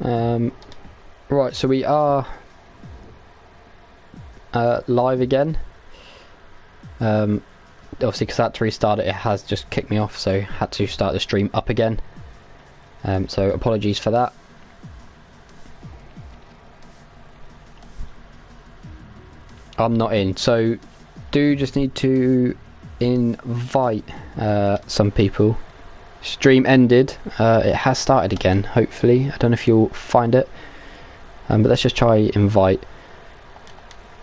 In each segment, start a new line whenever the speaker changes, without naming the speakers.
Right, so we are live again. Obviously, because I had to restart it, it has just kicked me off, so had to start the stream up again. So apologies for that. I'm not in, so do just need to invite some people. Stream ended. It has started again, hopefully. I don't know if you'll find it, but let's just try invite.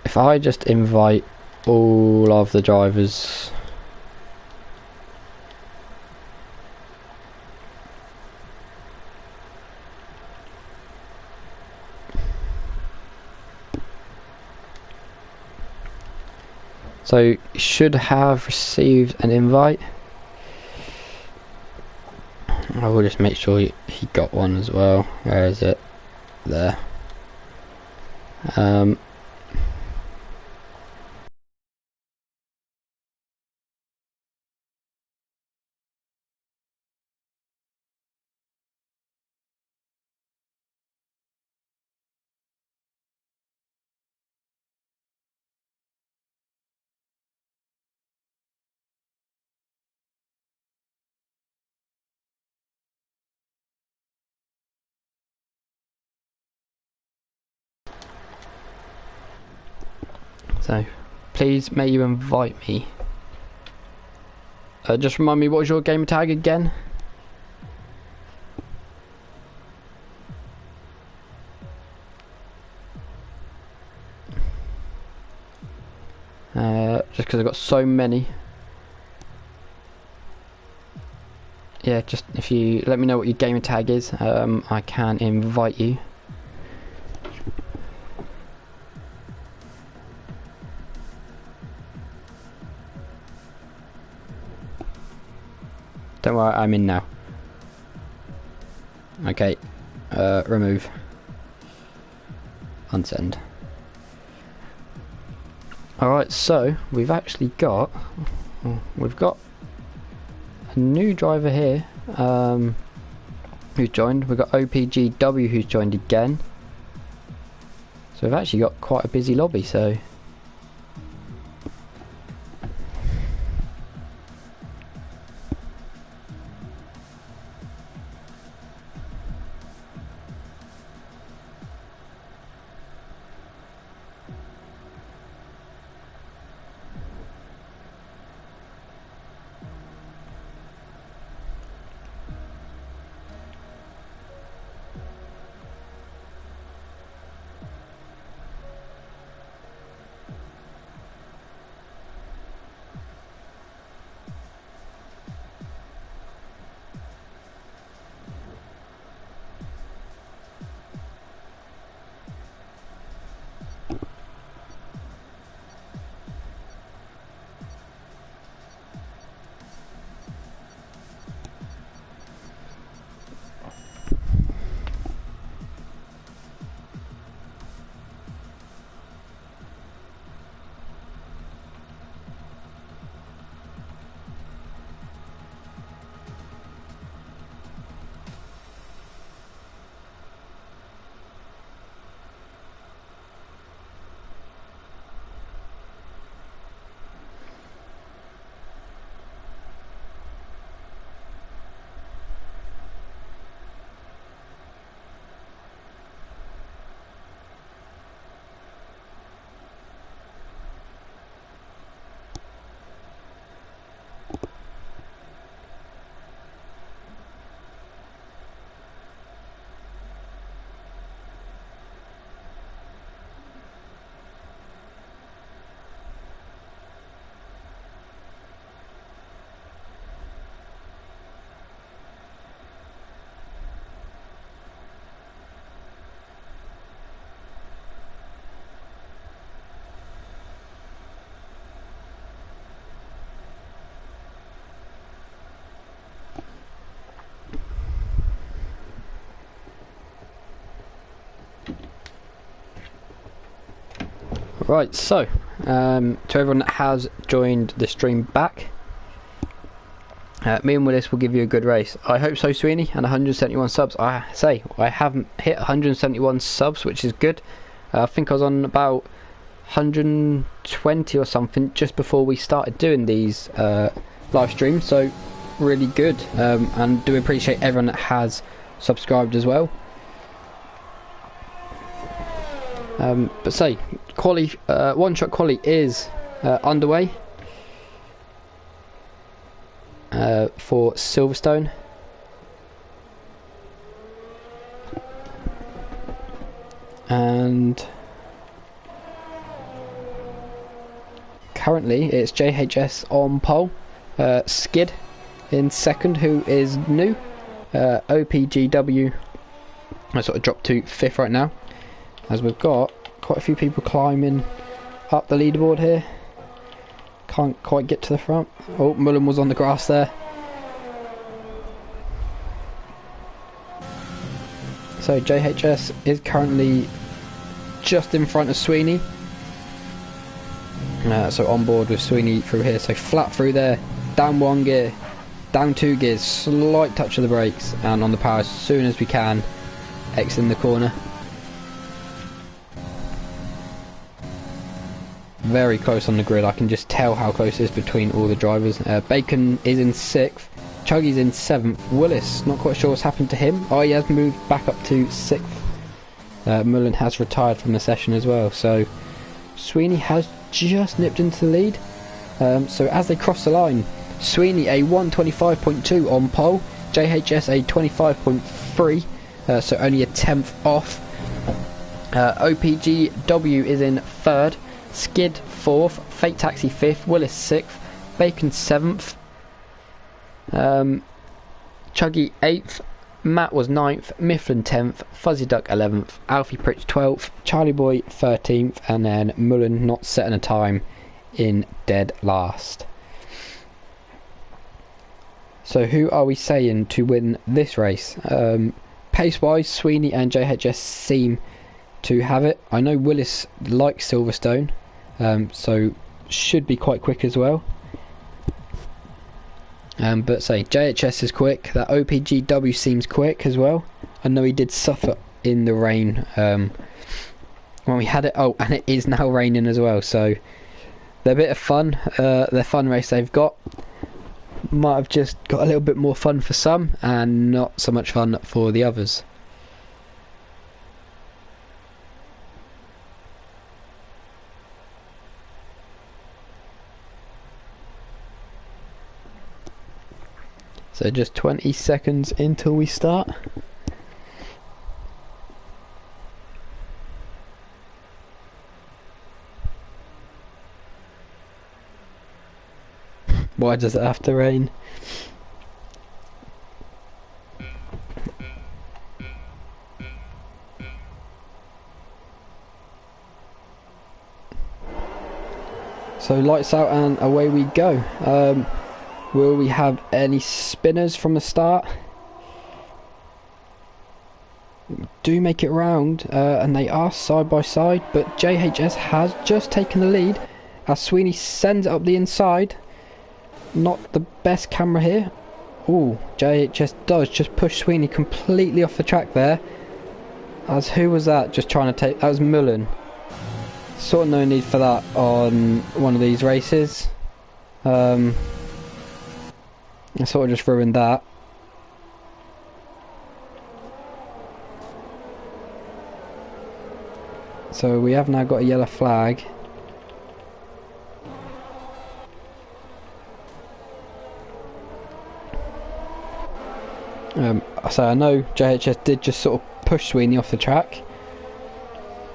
If I just invite all of the drivers, so you should have received an invite. I will just make sure he got one as well. Where is it? There. So, please may you invite me. Just remind me, what was your gamer tag again? Just because I've got so many. Yeah, just if you let me know what your gamer tag is, I can invite you. Don't worry, I'm in now. Okay, remove. Unsend. Alright, so we've actually got a new driver here who's joined. We've got OPGW who's joined again. So we've actually got quite a busy lobby, so right, so to everyone that has joined the stream back, Me and Willis will give you a good race. I hope so, Sweeney. And 171 subs. I haven't hit 171 subs, which is good. I think I was on about 120 or something just before we started doing these live streams. So really good. And do appreciate everyone that has subscribed as well. But say, quali, one-shot quali is underway for Silverstone. And currently it's JHS on pole, Skid in second, who is new, OPGW I sort of dropped to 5th right now, as we've got quite a few people climbing up the leaderboard here. Can't quite get to the front. Oh, Mullen was on the grass there. So JHS is currently just in front of Sweeney. So on board with Sweeney through here. So flat through there, down 1 gear, down 2 gears, slight touch of the brakes, and on the power as soon as we can, exiting the corner. Very close on the grid. I can just tell how close it is between all the drivers. Bacon is in 6th, Chuggy's in 7th, Willis, not quite sure what's happened to him. Oh, he has moved back up to 6th. Mullen has retired from the session as well, so Sweeney has just nipped into the lead. So as they cross the line, Sweeney a 125.2 on pole, JHS a 25.3, so only a 10th off. OPGW is in 3rd, Skid 4th, Fake Taxi 5th, Willis 6th, Bacon 7th, Chuggy 8th, Matt was 9th, Mifflin 10th, Fuzzy Duck 11th, Alfie Pritch 12th, Charlie Boy 13th, and then Mullen not setting a time in dead last. So who are we saying to win this race? Pace wise, Sweeney and JHS seem to have it. I know Willis likes Silverstone, so should be quite quick as well. But say JHS is quick. That OPGW seems quick as well. I know he did suffer in the rain when we had it. Oh, and it is now raining as well. So they're a bit of fun. Their fun race they've got might have just got a little bit more fun for some and not so much fun for the others. So just 20 seconds until we start. Why does it have to rain? So lights out and away we go. Will we have any spinners from the start? Do make it round, and they are side by side, but JHS has just taken the lead as Sweeney sends it up the inside. Not the best camera here. Ooh, JHS does just push Sweeney completely off the track there. As who was that just trying to take? That was Mullen. Sort of no need for that on one of these races. I sort of just ruined that. So we have now got a yellow flag. So I know JHS did just sort of push Sweeney off the track,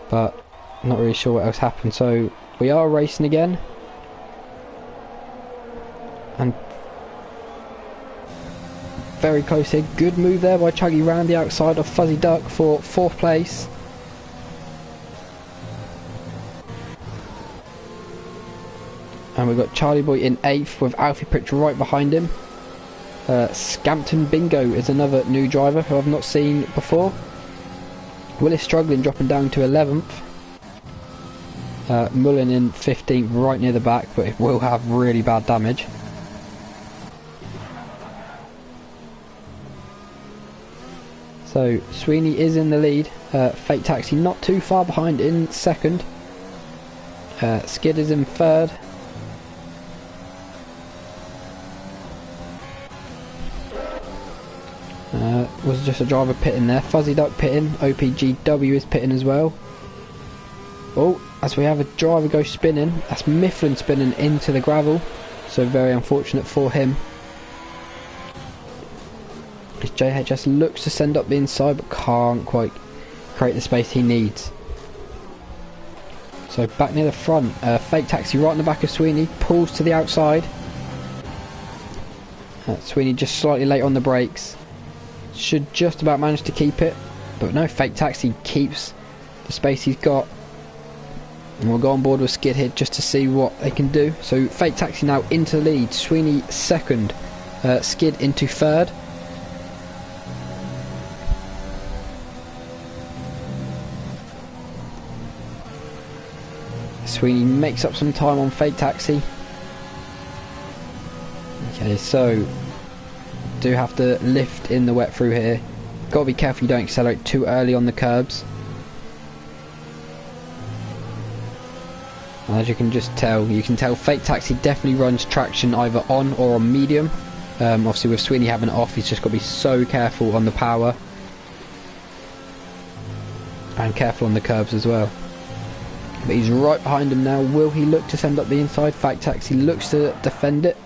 but not really sure what else happened. So we are racing again, and very close here. Good move there by Chuggy round the outside of Fuzzy Duck for 4th place. And we've got Charlie Boy in 8th with Alfie Pritch right behind him. Scampton Bingo is another new driver who I've not seen before. Willis struggling, dropping down to 11th. Mullen in 15th, right near the back, but it will have really bad damage. So Sweeney is in the lead. Fake Taxi not too far behind in second. Skid is in third. Was just a driver pitting there. Fuzzy Duck pitting. OPGW is pitting as well. Oh, as we have a driver go spinning. That's Mifflin spinning into the gravel. So very unfortunate for him. As JHS looks to send up the inside but can't quite create the space he needs. So back near the front. Fake Taxi right in the back of Sweeney. Pulls to the outside. Sweeney just slightly late on the brakes. Should just about manage to keep it, but no, Fake Taxi keeps the space he's got, and we'll go on board with Skid here just to see what they can do. So Fake Taxi now into the lead, Sweeney second, Skid into third. Sweeney makes up some time on Fake Taxi. Okay, so do have to lift in the wet through here. Got to be careful you don't accelerate too early on the curbs. As you can just tell, Fake Taxi definitely runs traction either on or on medium. Obviously with Sweeney having it off, he's just got to be so careful on the power. And careful on the curbs as well. But he's right behind him now. Will he look to send up the inside? Fake Taxi looks to defend it.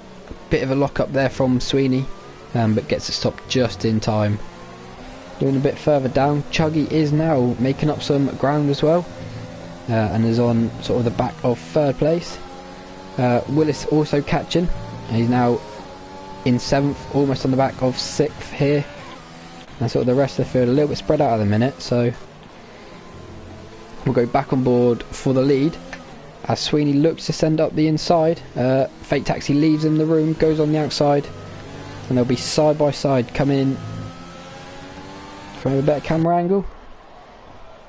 Bit of a lock up there from Sweeney. But gets it stopped just in time. Doing a bit further down, Chuggy is now making up some ground as well, and is on sort of the back of third place. Willis also catching, and he's now in 7th, almost on the back of 6th here, and sort of the rest of the field a little bit spread out at the minute, so we'll go back on board for the lead as Sweeney looks to send up the inside. Fake Taxi leaves in the room, goes on the outside, and they'll be side by side coming from a better camera angle,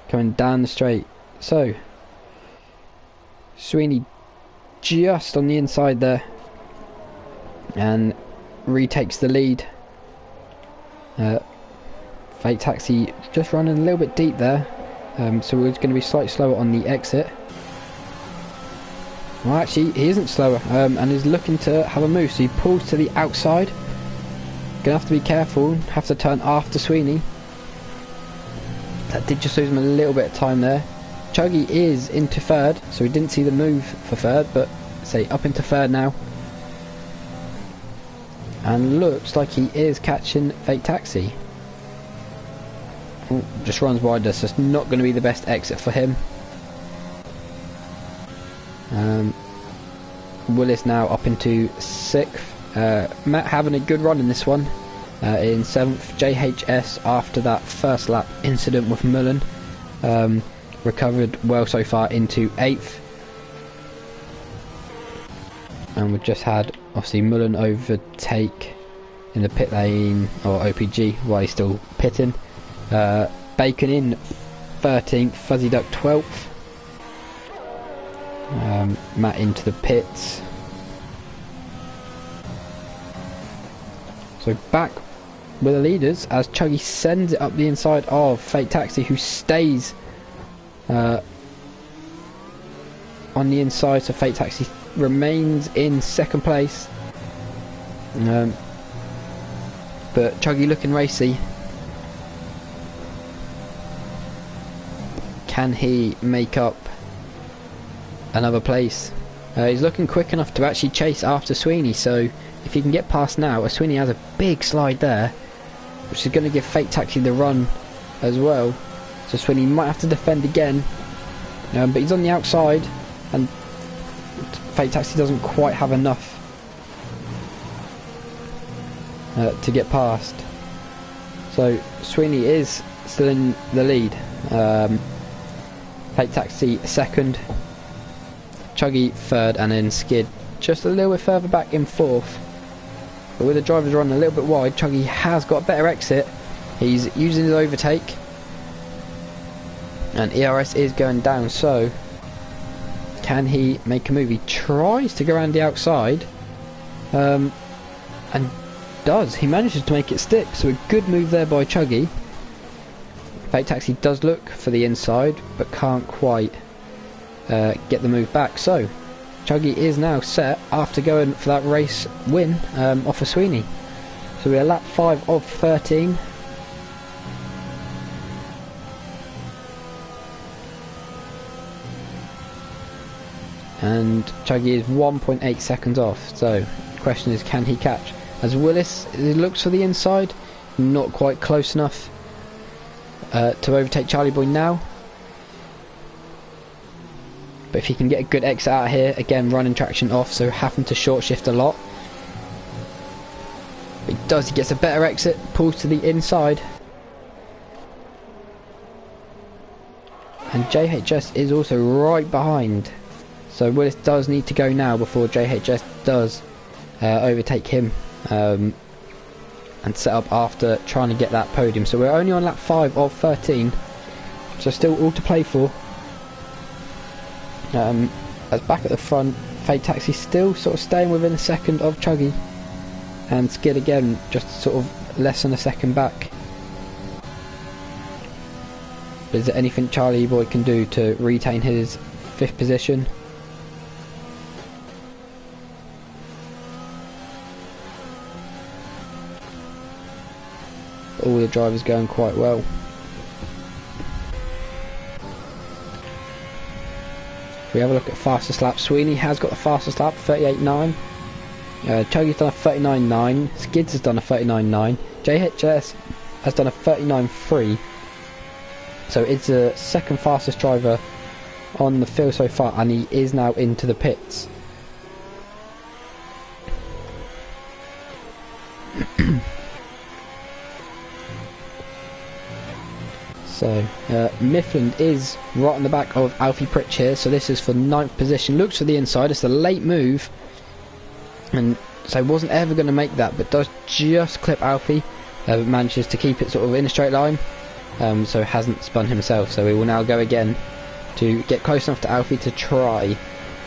coming down the straight. So Sweeney just on the inside there and retakes the lead. Fake Taxi just running a little bit deep there, so we're going to be slightly slower on the exit. Well, actually he isn't slower, and is looking to have a move, so he pulls to the outside. Gonna have to be careful, have to turn after Sweeney. That did just lose him a little bit of time there. Chuggy is into third, so we didn't see the move for third, but say up into third now. And looks like he is catching Fake Taxi. Ooh, just runs wide us, so it's not going to be the best exit for him. Willis now up into 6th. Matt having a good run in this one, in 7th. JHS after that first lap incident with Mullen, recovered well so far into 8th, and we've just had obviously Mullen overtake in the pit lane, or OPG, while he's still pitting. Bacon in 13th, Fuzzy Duck 12th, Matt into the pits. So back with the leaders as Chuggy sends it up the inside of Fake Taxi, who stays on the inside, so Fake Taxi remains in 2nd place. But Chuggy looking racy. Can he make up another place? He's looking quick enough to actually chase after Sweeney, so if he can get past now, as Sweeney has a big slide there, which is going to give Fake Taxi the run as well. So Sweeney might have to defend again, but he's on the outside, and Fake Taxi doesn't quite have enough to get past. So Sweeney is still in the lead. Fake Taxi 2nd, Chuggy 3rd, and then Skid just a little bit further back in 4th. But with the drivers running a little bit wide, Chuggy has got a better exit. He's using his overtake, and ERS is going down, so can he make a move? He tries to go around the outside, and does. He manages to make it stick, so a good move there by Chuggy. Fake Taxi does look for the inside, but can't quite get the move back. So Chuggy is now set after going for that race win off of Sweeney. So we're lap 5 of 13. And Chuggy is 1.8 seconds off. So the question is, can he catch? As Willis looks for the inside, not quite close enough to overtake Charlie Boy now. But if he can get a good exit out of here, again running traction off, so having to short shift a lot. But he does, he gets a better exit, pulls to the inside. And JHS is also right behind. So Willis does need to go now before JHS does overtake him and set up after trying to get that podium. So we're only on lap 5 of 13, so still all to play for. As back at the front, Fake Taxi still sort of staying within a second of Chuggy, and Skid again just sort of less than a second back. But is there anything Charlie Boy can do to retain his 5th position? All the drivers going quite well. If we have a look at fastest lap, Sweeney has got the fastest lap, 38.9. Chuggy's done a 39.9. Skids has done a 39.9. JHS has done a 39.3. So it's the second fastest driver on the field so far, and he is now into the pits. So Mifflin is right on the back of Alfie Pritch here, so this is for 9th position. Looks for the inside, it's a late move, and so wasn't ever going to make that, but does just clip Alfie, manages to keep it sort of in a straight line, so hasn't spun himself. So we will now go again to get close enough to Alfie to try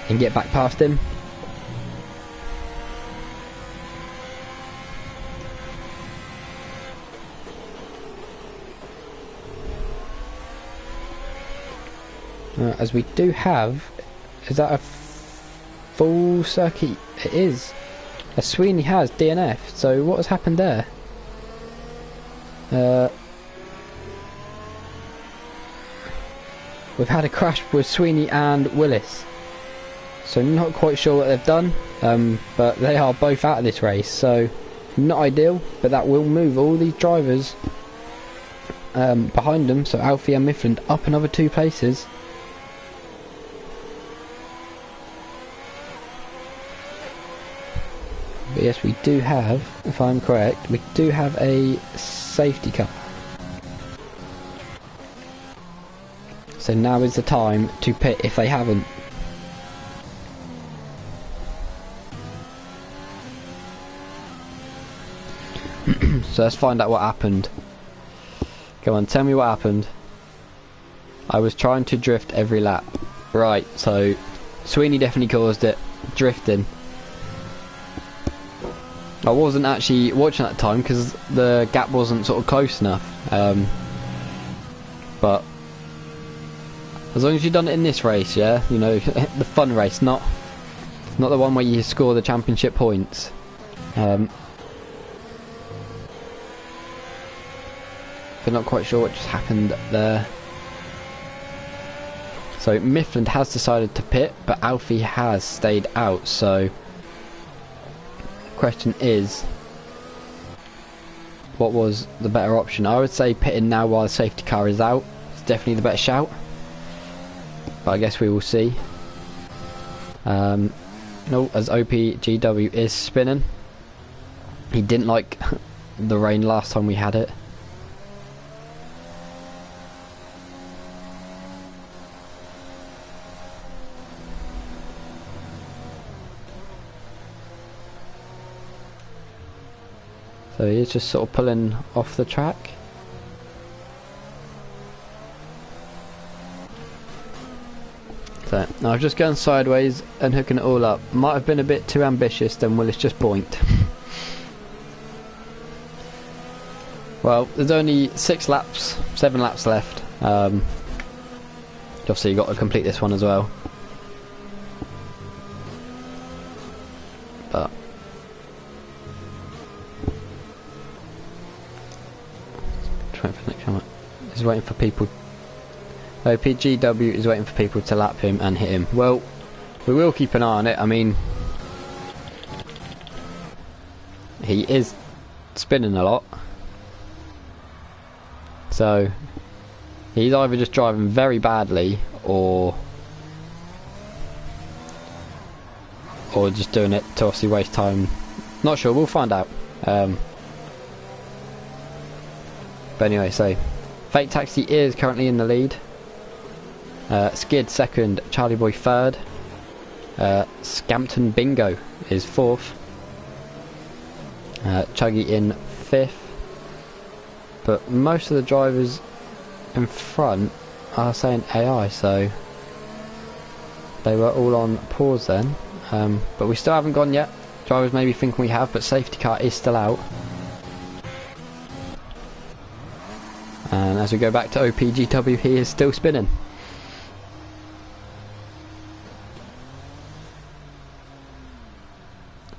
and get back past him. As we do have, is that a full circuit? It is. As Sweeney has DNF, so what has happened there? We've had a crash with Sweeney and Willis, so not quite sure what they've done, but they are both out of this race, so not ideal, but that will move all these drivers behind them, so Alfie and Mifflin up another 2 places. But yes, we do have, if I'm correct, we do have a safety car. So now is the time to pit if they haven't. So let's find out what happened. Come on, tell me what happened. I was trying to drift every lap. Right, so Sweeney definitely caused it. Drifting. I wasn't actually watching at the time because the gap wasn't sort of close enough. But as long as you've done it in this race, yeah, you know, the fun race, not the one where you score the championship points. But not quite sure what just happened there. So Mifflin has decided to pit, but Alfie has stayed out. So question is, what was the better option? I would say pitting now while the safety car is out. It's definitely the better shout, but I guess we will see. No, as OPGW is spinning. He didn't like the rain last time we had it. So he's just sort of pulling off the track. So now I've just gone sideways and hooking it all up. Might have been a bit too ambitious, then Willis just boinked. Well, there's only 7 laps left. Obviously you got to complete this one as well. But he's waiting for people. OPGW is waiting for people to lap him and hit him. Well, we will keep an eye on it. I mean, he is spinning a lot, so he's either just driving very badly or just doing it to obviously waste time. Not sure, we'll find out. But anyway, so Fake Taxi is currently in the lead. Skid second, Charlie Boy third. Scampton Bingo is fourth. Chuggy in fifth. But most of the drivers in front are saying AI, so they were all on pause then. But we still haven't gone yet. Drivers maybe think we have, but safety car is still out. And as we go back to OPGW, he is still spinning.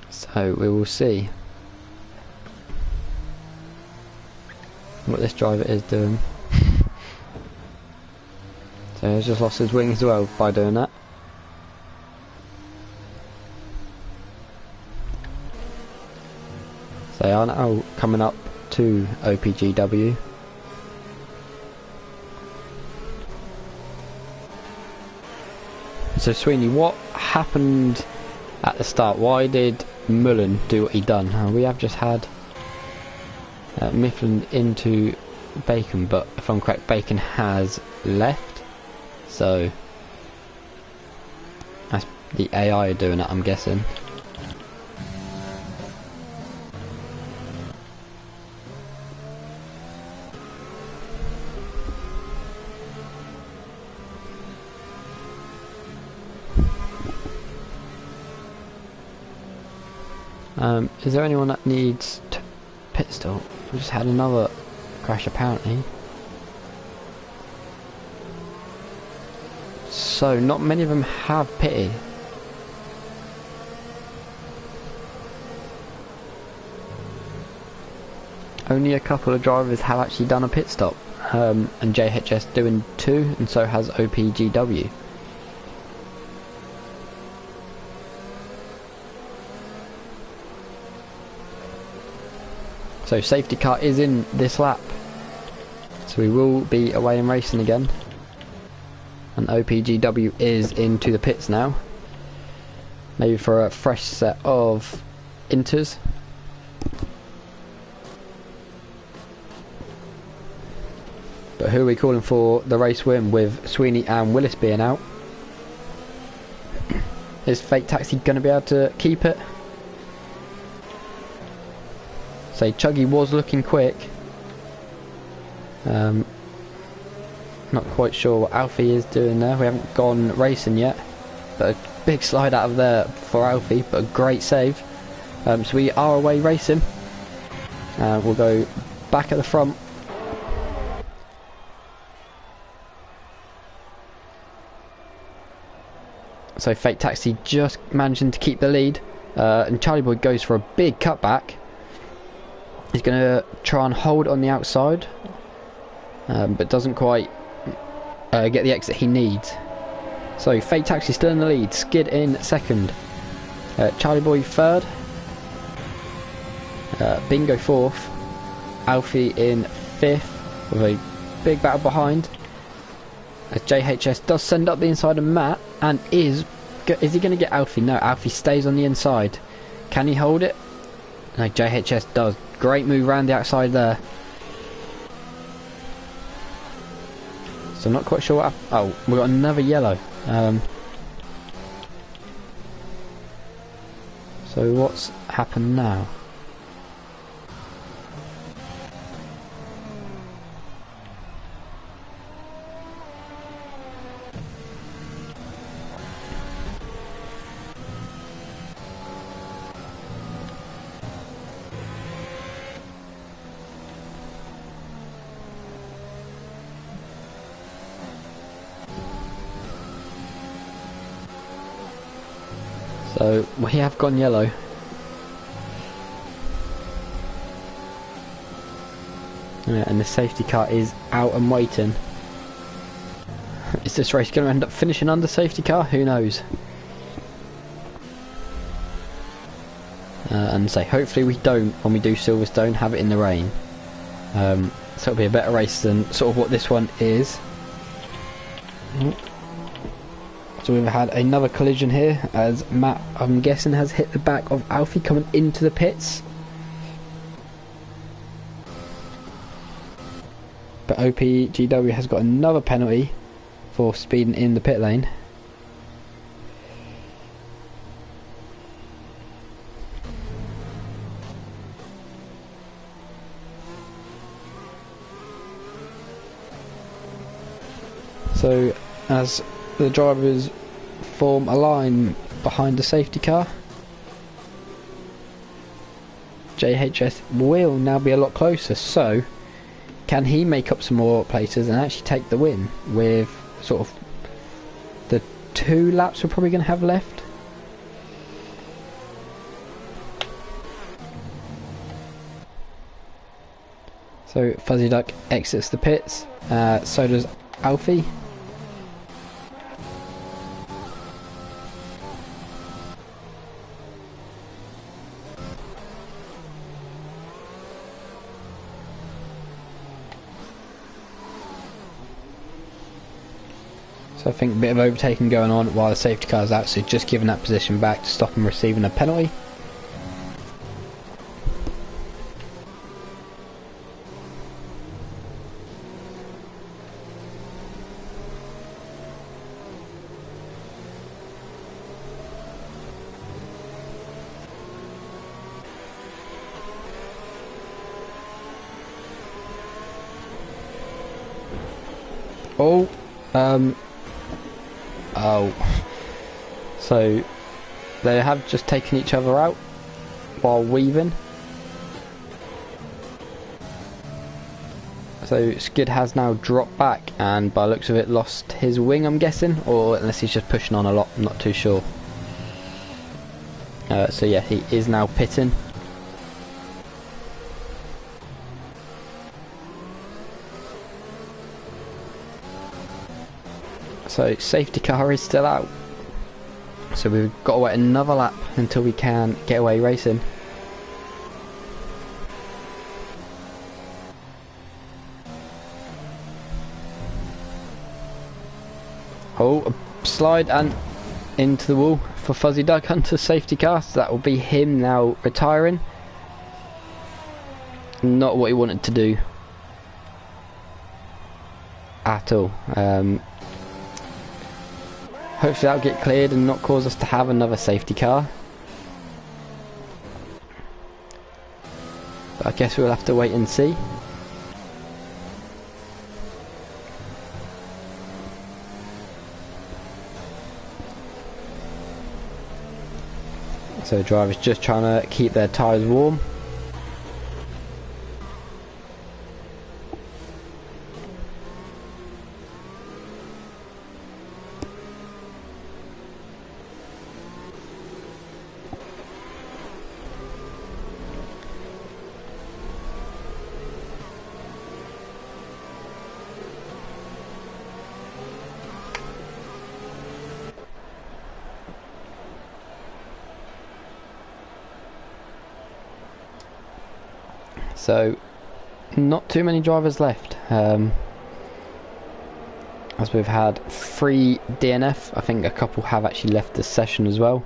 So we will see what this driver is doing. So he's just lost his wing as well by doing that. So they are now coming up to OPGW. So Sweeney, what happened at the start? Why did Mullen do what he done? We have just had Mifflin into Bacon, but if I'm correct, Bacon has left. So that's the AI doing it, I'm guessing. Is there anyone that needs to pit stop? We just had another crash apparently. So not many of them have pitted. Only a couple of drivers have actually done a pit stop. And JHS doing 2, and so has OPGW. So safety car is in this lap, so we will be away and racing again. And OPGW is into the pits now, maybe for a fresh set of inters. But who are we calling for the race win with Sweeney and Willis being out? Is Fake Taxi going to be able to keep it? So Chuggy was looking quick. Not quite sure what Alfie is doing there. We haven't gone racing yet. But a big slide out of there for Alfie, but a great save. So we are away racing. We'll go back at the front. So Fake Taxi just managing to keep the lead. And Charlie Boy goes for a big cutback. He's going to try and hold on the outside, but doesn't quite get the exit he needs. So Fake Taxi still in the lead, Skid in second, Charlie Boy third, Bingo fourth, Alfie in fifth with a big battle behind. As JHS does send up the inside of Matt, and is he going to get Alfie? No, Alfie stays on the inside. Can he hold it? No, JHS does. Great move around the outside there. So I'm not quite sure what oh, we've got another yellow. So what's happened now? So we have gone yellow. Yeah, and the safety car is out and waiting. Is this race going to end up finishing under safety car? Who knows? And say hopefully we don't, when we do Silverstone, have it in the rain. So it'll be a better race than sort of what this one is. So we've had another collision here as Matt, I'm guessing, has hit the back of Alfie coming into the pits. But OPGW has got another penalty for speeding in the pit lane. So as the drivers form a line behind the safety car, JHS will now be a lot closer. So can he make up some more places and actually take the win with sort of the 2 laps we're probably going to have left? So Fuzzy Duck exits the pits, so does Alfie. So I think a bit of overtaking going on while the safety car is out, so just giving that position back to stop him receiving a penalty. So they have just taken each other out while weaving. So Skid has now dropped back and by the looks of it lost his wing, I'm guessing, or unless he's just pushing on a lot, I'm not too sure. So yeah, he is now pitting. So safety car is still out. So we've got to wait another lap until we can get away racing. Oh, a slide and into the wall for Fuzzy Duck Hunter's safety car. So that will be him now retiring. Not what he wanted to do at all. Hopefully that'll get cleared and not cause us to have another safety car. But I guess we'll have to wait and see. So the driver's just trying to keep their tyres warm. So, not too many drivers left, as we've had 3 DNF. I think a couple have actually left this session as well.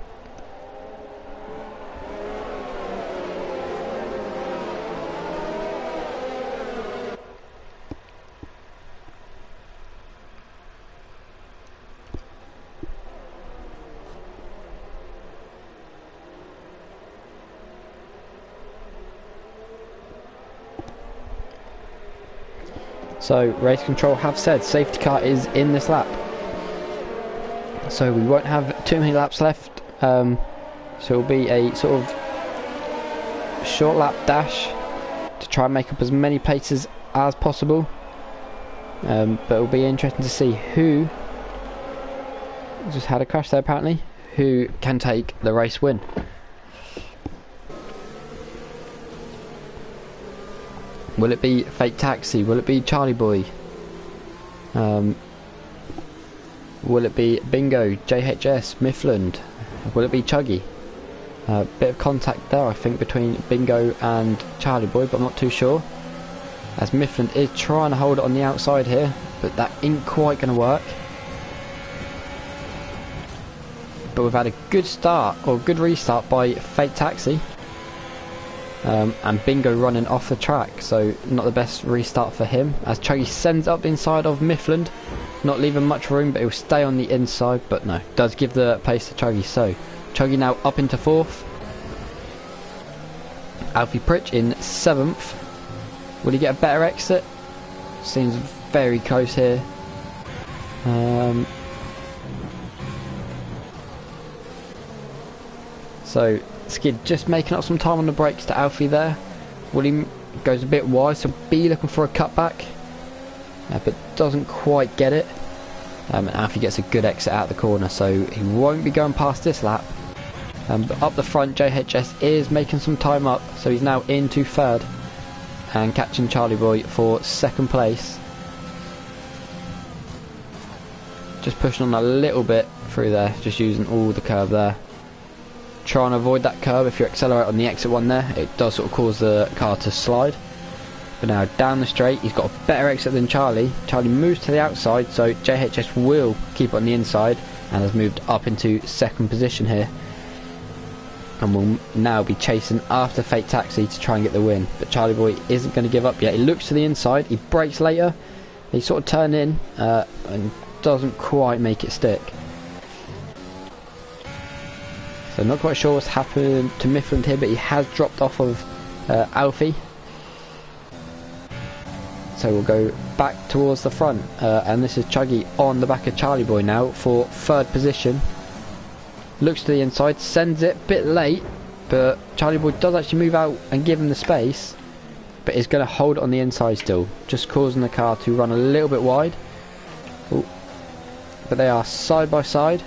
So race control have said safety car is in this lap, so we won't have too many laps left, so it'll be a sort of short lap dash to try and make up as many places as possible, but it'll be interesting to see who just had a crash there apparently, who can take the race win. Will it be Fake Taxi? Will it be Charlie Boy? Will it be Bingo, JHS, Mifflin? Will it be Chuggy? Bit of contact there, I think, between Bingo and Charlie Boy, but I'm not too sure. As Mifflin is trying to hold it on the outside here, but that ain't quite going to work. But we've had a good start, or good restart by Fake Taxi. And Bingo running off the track, so not the best restart for him. As Chuggy sends up the inside of Mifflin, not leaving much room, but he'll stay on the inside, but no, does give the pace to Chuggy. So Chuggy now up into 4th. Alfie Pritch in 7th. Will he get a better exit? Seems very close here. So Skid just making up some time on the brakes to Alfie there. William goes a bit wide, so B looking for a cutback, but doesn't quite get it. And Alfie gets a good exit out of the corner, so he won't be going past this lap. But up the front, JHS is making some time up, so he's now into 3rd and catching Charlie Boy for 2nd place. Just pushing on a little bit through there, just using all the curve there. Trying to avoid that curve. If you accelerate on the exit one there, it does sort of cause the car to slide. But now down the straight, he's got a better exit than Charlie. Charlie moves to the outside, so JHS will keep it on the inside and has moved up into 2nd position here. And will now be chasing after Fake Taxi to try and get the win. But Charlie Boy isn't going to give up yet. He looks to the inside, he brakes later, he sort of turns in and doesn't quite make it stick. So not quite sure what's happened to Mifflin here, but he has dropped off of Alfie. So we'll go back towards the front, and this is Chuggy on the back of Charlie Boy now for 3rd position. Looks to the inside, sends it, bit late, but Charlie Boy does actually move out and give him the space, but is going to hold it on the inside still, just causing the car to run a little bit wide. Ooh. But they are side by side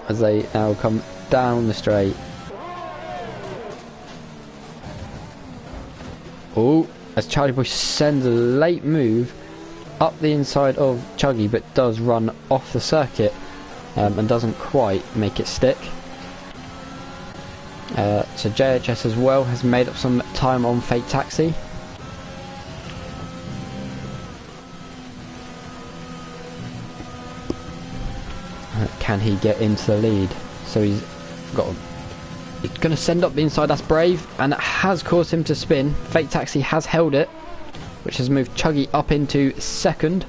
as they now come down the straight. Oh, as Charlie Boy sends a late move up the inside of Chuggy, but does run off the circuit and doesn't quite make it stick. So JHS as well has made up some time on Fake Taxi. Can he get into the lead? So he's going to send up the inside. That's brave, and it has caused him to spin. Fake Taxi has held it, which has moved Chuggy up into 2nd.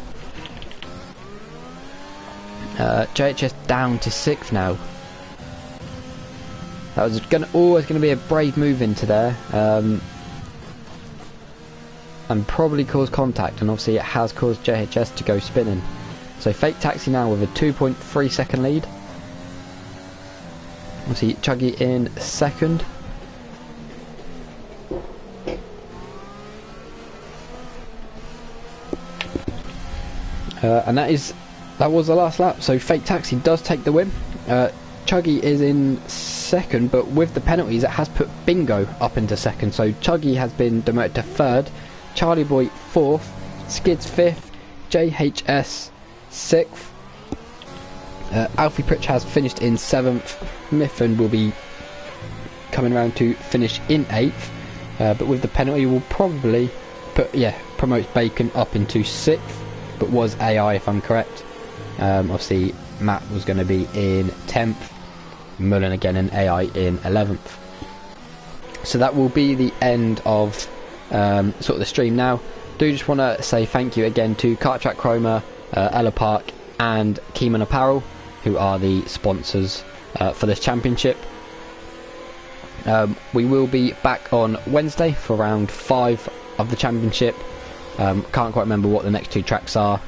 JHS down to 6th now. That was always going to be a brave move into there, and probably cause contact, and obviously it has caused JHS to go spinning. So Fake Taxi now with a 2.3 second lead. Obviously Chuggy in 2nd. And that was the last lap. So Fake Taxi does take the win. Chuggy is in 2nd, but with the penalties it has put Bingo up into 2nd. So Chuggy has been demoted to 3rd, Charlie Boy 4th, Skids 5th, JHS 6th. Alfie Pritch has finished in 7th. Mifflin will be coming around to finish in 8th, but with the penalty will probably promote Bacon up into 6th, but was AI if I'm correct. Obviously Matt was going to be in 10th, Mullen again in AI in 11th. So that will be the end of sort of the stream now. Do just want to say thank you again to Karttrak, Cromer, Ellough and Keyman Apparel, who are the sponsors for this championship. We will be back on Wednesday for round 5 of the championship. Can't quite remember what the next 2 tracks are,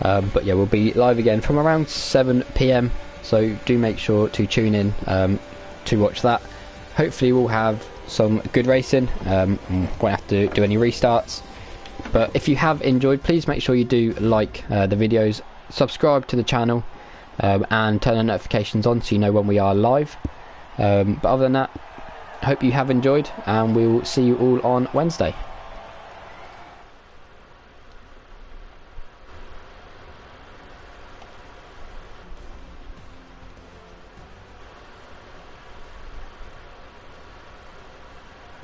but yeah, we'll be live again from around 7 PM, so do make sure to tune in to watch that. Hopefully we'll have some good racing. Won't have to do any restarts, but if you have enjoyed, please make sure you do like the videos, subscribe to the channel, and turn the notifications on so you know when we are live. But other than that, I hope you have enjoyed, and we will see you all on Wednesday.